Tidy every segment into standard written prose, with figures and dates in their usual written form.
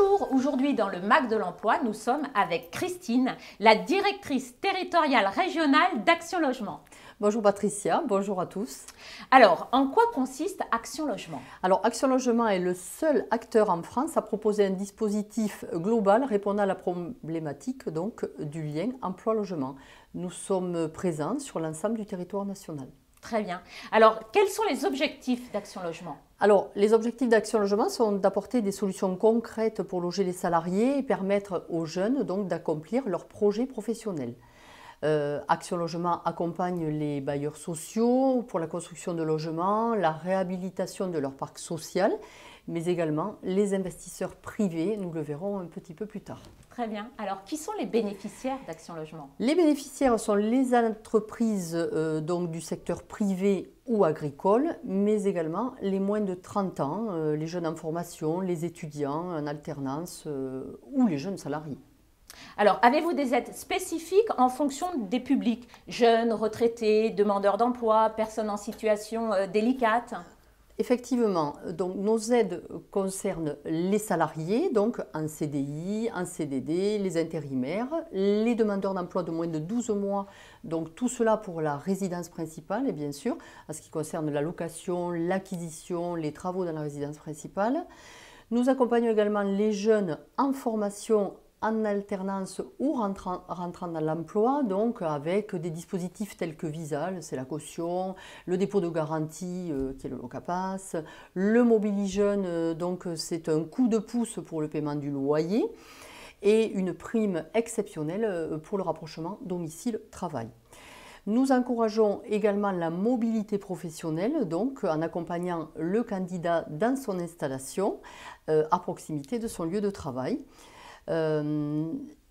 Bonjour, aujourd'hui dans le MAC de l'emploi, nous sommes avec Christine, la directrice territoriale régionale d'Action Logement. Bonjour Patricia, bonjour à tous. Alors, en quoi consiste Action Logement? Alors, Action Logement est le seul acteur en France à proposer un dispositif global répondant à la problématique donc, du lien emploi-logement. Nous sommes présents sur l'ensemble du territoire national. Très bien. Alors, quels sont les objectifs d'Action Logement? Alors, les objectifs d'Action Logement sont d'apporter des solutions concrètes pour loger les salariés et permettre aux jeunes donc d'accomplir leurs projets professionnels. Action Logement accompagne les bailleurs sociaux pour la construction de logements, la réhabilitation de leur parc social, mais également les investisseurs privés, nous le verrons un petit peu plus tard. Très bien. Alors, qui sont les bénéficiaires d'Action Logement? Les bénéficiaires sont les entreprises donc du secteur privé ou agricole, mais également les moins de 30 ans, les jeunes en formation, les étudiants en alternance ou les jeunes salariés. Alors, avez-vous des aides spécifiques en fonction des publics? Jeunes, retraités, demandeurs d'emploi, personnes en situation délicate? Effectivement, donc nos aides concernent les salariés, donc en CDI, en CDD, les intérimaires, les demandeurs d'emploi de moins de 12 mois, donc tout cela pour la résidence principale et bien sûr, en ce qui concerne la location, l'acquisition, les travaux dans la résidence principale. Nous accompagnons également les jeunes en formation, en alternance ou rentrant dans l'emploi, donc avec des dispositifs tels que Visal, c'est la caution, le dépôt de garantie qui est le Locapass, le Mobili Jeune, donc c'est un coup de pouce pour le paiement du loyer et une prime exceptionnelle pour le rapprochement domicile-travail. Nous encourageons également la mobilité professionnelle, donc en accompagnant le candidat dans son installation à proximité de son lieu de travail.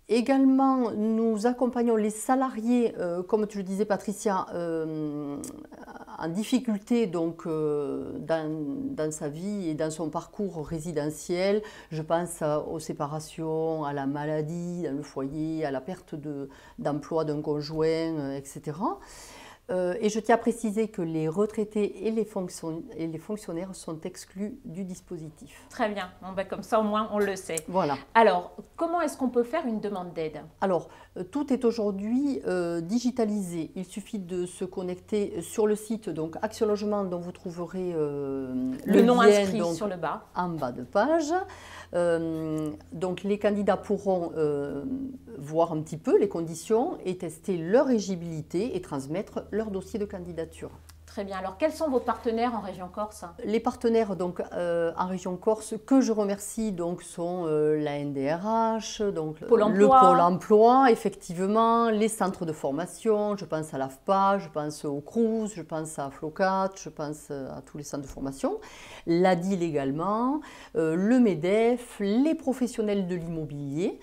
Également, nous accompagnons les salariés, comme tu le disais Patricia, en difficulté donc, dans sa vie et dans son parcours résidentiel. Je pense aux séparations, à la maladie dans le foyer, à la perte d'emploi d'un conjoint, etc. Et je tiens à préciser que les retraités et les fonctionnaires sont exclus du dispositif. Très bien, bon, ben, comme ça au moins on le sait. Voilà. Alors, comment est-ce qu'on peut faire une demande d'aide? Alors, tout est aujourd'hui digitalisé. Il suffit de se connecter sur le site donc Action Logement dont vous trouverez le nom lien, inscrit donc, sur le bas. En bas de page. Donc les candidats pourront voir un petit peu les conditions et tester leur éligibilité et transmettre leur dossier de candidature. Très bien. Alors, quels sont vos partenaires en région Corse? Les partenaires donc, en région Corse que je remercie donc, sont la NDRH, donc, le Pôle emploi, effectivement, les centres de formation, je pense à l'AFPA, je pense au CRUS, je pense à Flocat, je pense à tous les centres de formation, l'ADIL également, le MEDEF, les professionnels de l'immobilier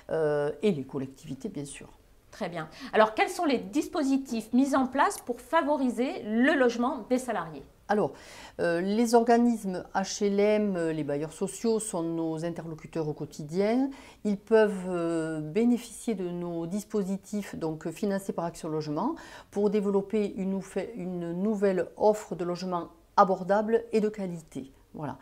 et les collectivités bien sûr. Très bien. Alors, quels sont les dispositifs mis en place pour favoriser le logement des salariés? Alors, les organismes HLM, les bailleurs sociaux sont nos interlocuteurs au quotidien. Ils peuvent bénéficier de nos dispositifs donc, financés par Action Logement pour développer une nouvelle offre de logement abordable et de qualité. Voilà.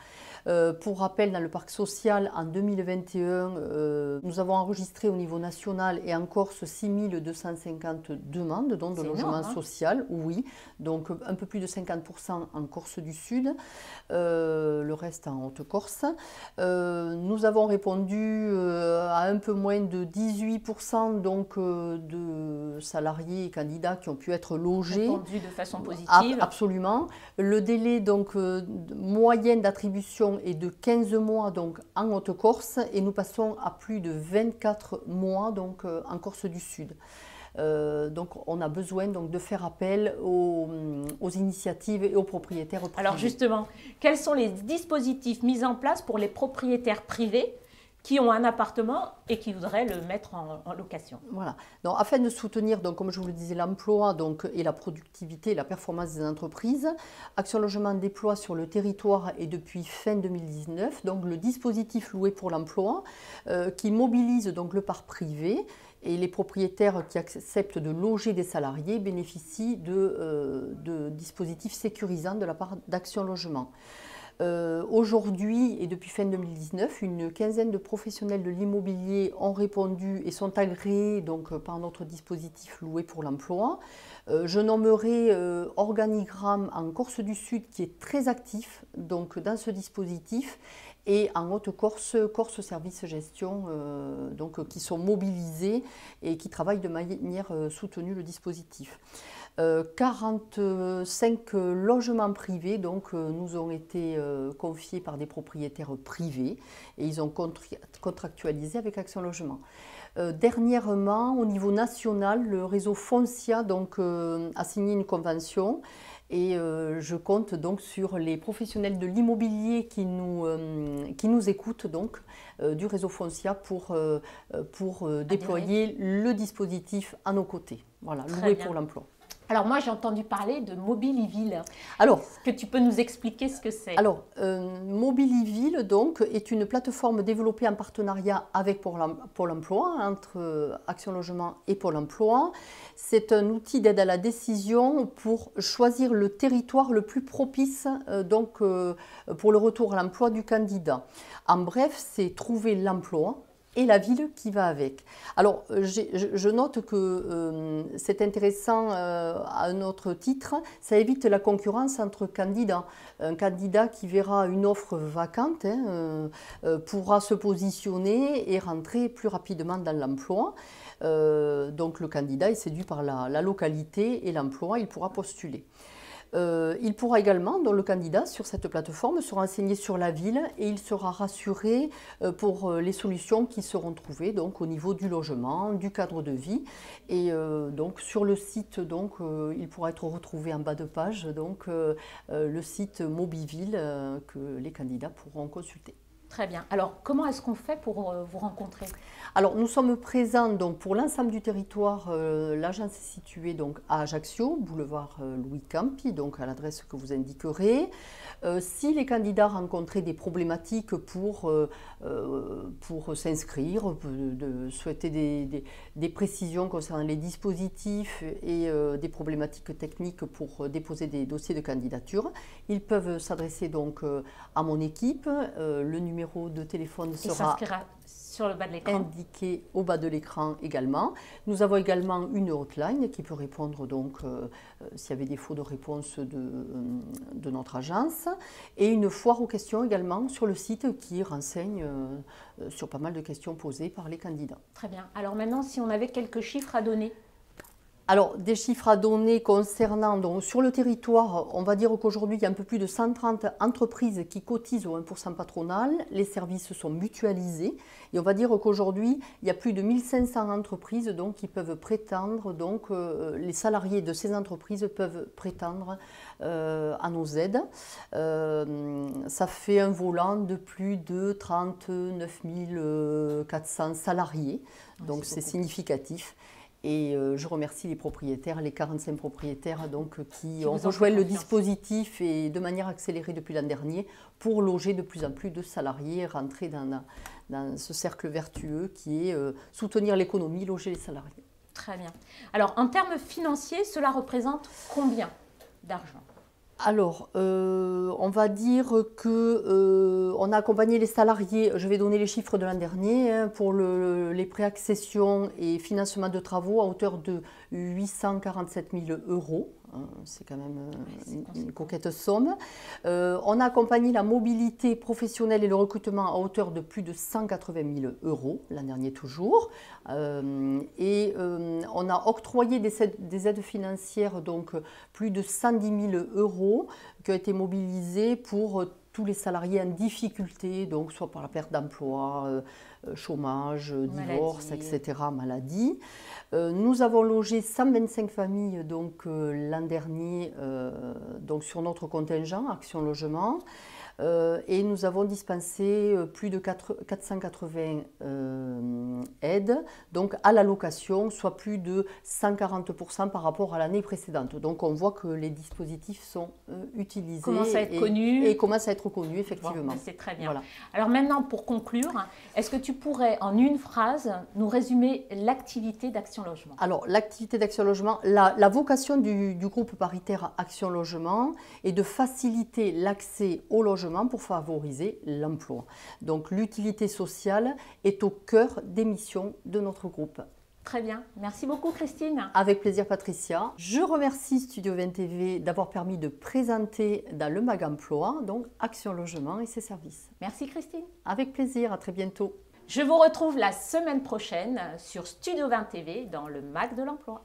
Pour rappel, dans le parc social, en 2021, nous avons enregistré au niveau national et en Corse 6250 demandes donc de logement social, oui, donc un peu plus de 50% en Corse du Sud, le reste en Haute-Corse. Nous avons répondu à un peu moins de 18% donc, de salariés et candidats qui ont pu être logés. Répondu de façon positive. Absolument. Le délai donc, moyen d'attribution est de 15 mois donc, en Haute-Corse et nous passons à plus de 24 mois donc, en Corse du Sud. Donc on a besoin donc, de faire appel aux initiatives et aux propriétaires privés. Alors justement, quels sont les dispositifs mis en place pour les propriétaires privés qui ont un appartement et qui voudraient le mettre en location? Voilà. Donc, afin de soutenir, donc, comme je vous le disais, l'emploi et la productivité et la performance des entreprises, Action Logement déploie sur le territoire et depuis fin 2019 donc, le dispositif loué pour l'emploi qui mobilise donc, le parc privé et les propriétaires qui acceptent de loger des salariés bénéficient de dispositifs sécurisants de la part d'Action Logement. Aujourd'hui et depuis fin 2019, une quinzaine de professionnels de l'immobilier ont répondu et sont agréés donc, par notre dispositif loué pour l'emploi. Je nommerai Organigramme en Corse du Sud qui est très actif donc, dans ce dispositif et en Haute-Corse, Corse Service Gestion donc, qui sont mobilisés et qui travaillent de manière soutenue le dispositif. 45 logements privés donc, nous ont été confiés par des propriétaires privés et ils ont contractualisé avec Action Logement. Dernièrement, au niveau national, le réseau Foncia donc, a signé une convention et je compte donc sur les professionnels de l'immobilier qui nous écoutent donc, du réseau Foncia pour déployer le dispositif à nos côtés. Voilà, loué pour l'emploi. Alors moi j'ai entendu parler de Mobiliville. Alors, est-ce que tu peux nous expliquer ce que c'est? Alors, Mobiliville donc, est une plateforme développée en partenariat avec Pôle emploi, entre Action Logement et Pôle emploi. C'est un outil d'aide à la décision pour choisir le territoire le plus propice donc, pour le retour à l'emploi du candidat. En bref, c'est trouver l'emploi et la ville qui va avec. Alors, je note que c'est intéressant à un autre titre, ça évite la concurrence entre candidats. Un candidat qui verra une offre vacante pourra se positionner et rentrer plus rapidement dans l'emploi. Donc, le candidat est séduit par la localité et l'emploi, il pourra postuler. Il pourra également, dans le candidat sur cette plateforme, se renseigner sur la ville et il sera rassuré pour les solutions qui seront trouvées donc, au niveau du logement, du cadre de vie. Et donc sur le site, donc, il pourra être retrouvé en bas de page, donc, le site Mobiville que les candidats pourront consulter. Très bien. Alors, comment est-ce qu'on fait pour vous rencontrer? Alors, nous sommes présents donc, pour l'ensemble du territoire. L'agence est située donc, à Ajaccio, boulevard Louis Campi, donc à l'adresse que vous indiquerez. Si les candidats rencontraient des problématiques pour s'inscrire, souhaiter des précisions concernant les dispositifs et des problématiques techniques pour déposer des dossiers de candidature, ils peuvent s'adresser donc à mon équipe. Le numéro de téléphone sera sur le bas de l'écran, indiqué au bas de l'écran également. Nous avons également une hotline qui peut répondre donc s'il y avait défaut de réponse de notre agence et une foire aux questions également sur le site qui renseigne sur pas mal de questions posées par les candidats. Très bien. Alors maintenant, si on avait quelques chiffres à donner. Alors, des chiffres à donner concernant, donc, sur le territoire, on va dire qu'aujourd'hui, il y a un peu plus de 130 entreprises qui cotisent au 1% patronal. Les services sont mutualisés. Et on va dire qu'aujourd'hui, il y a plus de 1500 entreprises donc, qui peuvent prétendre, donc les salariés de ces entreprises peuvent prétendre à nos aides. Ça fait un volant de plus de 39 400 salariés. Donc, c'est significatif. Et je remercie les propriétaires, les 45 propriétaires donc, qui ont rejoint le dispositif et de manière accélérée depuis l'an dernier pour loger de plus en plus de salariés et rentrer dans ce cercle vertueux qui est soutenir l'économie, loger les salariés. Très bien. Alors en termes financiers, cela représente combien d'argent ? Alors, on va dire qu'on a accompagné les salariés, je vais donner les chiffres de l'an dernier, pour les préaccessions et financement de travaux à hauteur de 847 000 €. C'est quand même une coquette somme. On a accompagné la mobilité professionnelle et le recrutement à hauteur de plus de 180 000 € l'an dernier toujours. Et on a octroyé des aides financières, donc plus de 110 000 € qui ont été mobilisés pour tous les salariés en difficulté, donc soit par la perte d'emploi, chômage, divorce, etc., maladie. Nous avons logé 125 familles donc, l'an dernier donc, sur notre contingent Action Logement. Et nous avons dispensé plus de 480 aides donc à la location, soit plus de 140% par rapport à l'année précédente. Donc on voit que les dispositifs sont utilisés commencent à être connus. Et commencent à être connus, effectivement. Bon, c'est très bien. Voilà. Alors maintenant, pour conclure, est-ce que tu pourrais, en une phrase, nous résumer l'activité d'Action Logement? Alors, l'activité d'Action Logement, la vocation du groupe paritaire Action Logement est de faciliter l'accès au logement pour favoriser l'emploi. Donc, l'utilité sociale est au cœur des missions de notre groupe. Très bien. Merci beaucoup, Christine. Avec plaisir, Patricia. Je remercie Studio 20 TV d'avoir permis de présenter dans le MAG Emploi, donc Action Logement et ses services. Merci, Christine. Avec plaisir, à très bientôt. Je vous retrouve la semaine prochaine sur Studio 20 TV dans le MAG de l'emploi.